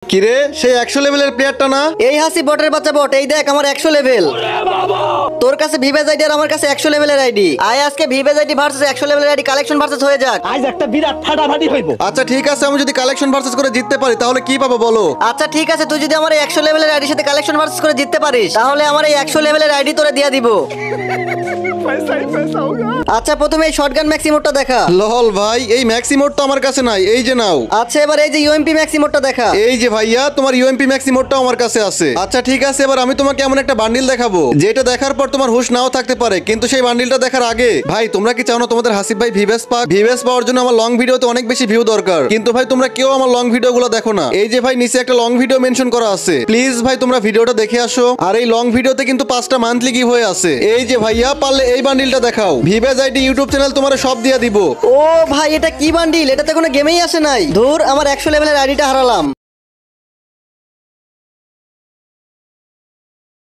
কিরে সেই 100 লেভেলের প্লেয়ারটা না? এই হাসি বটের বাচ্চা বট, এই দেখ আমার 100 লেভেল। তোর কাছে ভিভেজ আইডি আর আমার কাছে 100 লেভেলের আইডি। আয় আজকে ভিভেজ আইডি ভার্সেস 100 লেভেলের আইডি কালেকশন ভার্সেস হয়ে যাক। আজ একটা বিরাট ফাটাফাটি হইব। আচ্ছা ঠিক আছে, আমি যদি কালেকশন ভার্সেস করে জিততে পারি তাহলে কি পাবো বলো? আচ্ছা ঠিক আছে, তুই যদি আমার এই 100 লেভেলের আইডির সাথে কালেকশন ভার্সেস করে জিততে পারিস তাহলে আমার এই 100 লেভেলের আইডি তোরে দিয়ে দিব। আচ্ছা প্রথমে এই শটগান ম্যাক্সিমোডটা দেখা। লহল ভাই, এই ম্যাক্সিমোড তো আমার কাছে নাই, এই যে নাও। আচ্ছা এবার এই যে ইউএমপি ম্যাক্সিমোডটা দেখা। এই যে ভাইয়া, তোমার ইউএমপি ম্যাক্সিমোডটাও আমার কাছে আছে। আচ্ছা ঠিক আছে, এবার আমি তোমাকে এমন একটা বান্ডিল দেখাবো যেটা দেখার পর তোমার হুঁশ নাও থাকতে পারে, কিন্তু সেই বান্ডিলটা দেখার আগে ভাই তোমরা কি চাও না তোমাদের হাসিব ভাই ভিভেস পাক? ভিভেস পাওয়ার জন্য আমার লং ভিডিওতে অনেক বেশি ভিউ দরকার, কিন্তু ভাই তোমরা কেউ আমার লং ভিডিওগুলো দেখো না। এই যে ভাই নিচে একটা লং ভিডিও মেনশন করা আছে, প্লিজ ভাই তোমরা ভিডিওটা দেখে আসো। আর এই লং ভিডিওতে কিন্তু 5টা মান্থলি গিভ হয়ে আছে। এই যে ভাইয়া, পারলে এই বান্ডিলটা দেখাও। ভিভেজ আইডি ইউটিউব চ্যানেল তোমার সব দিয়ে দিব। ও ভাই এটা কি বান্ডিল? এটা তো কোনো গেমেই আসে নাই। ধুর, আমার 100 লেভেলের আইডিটা হারালাম।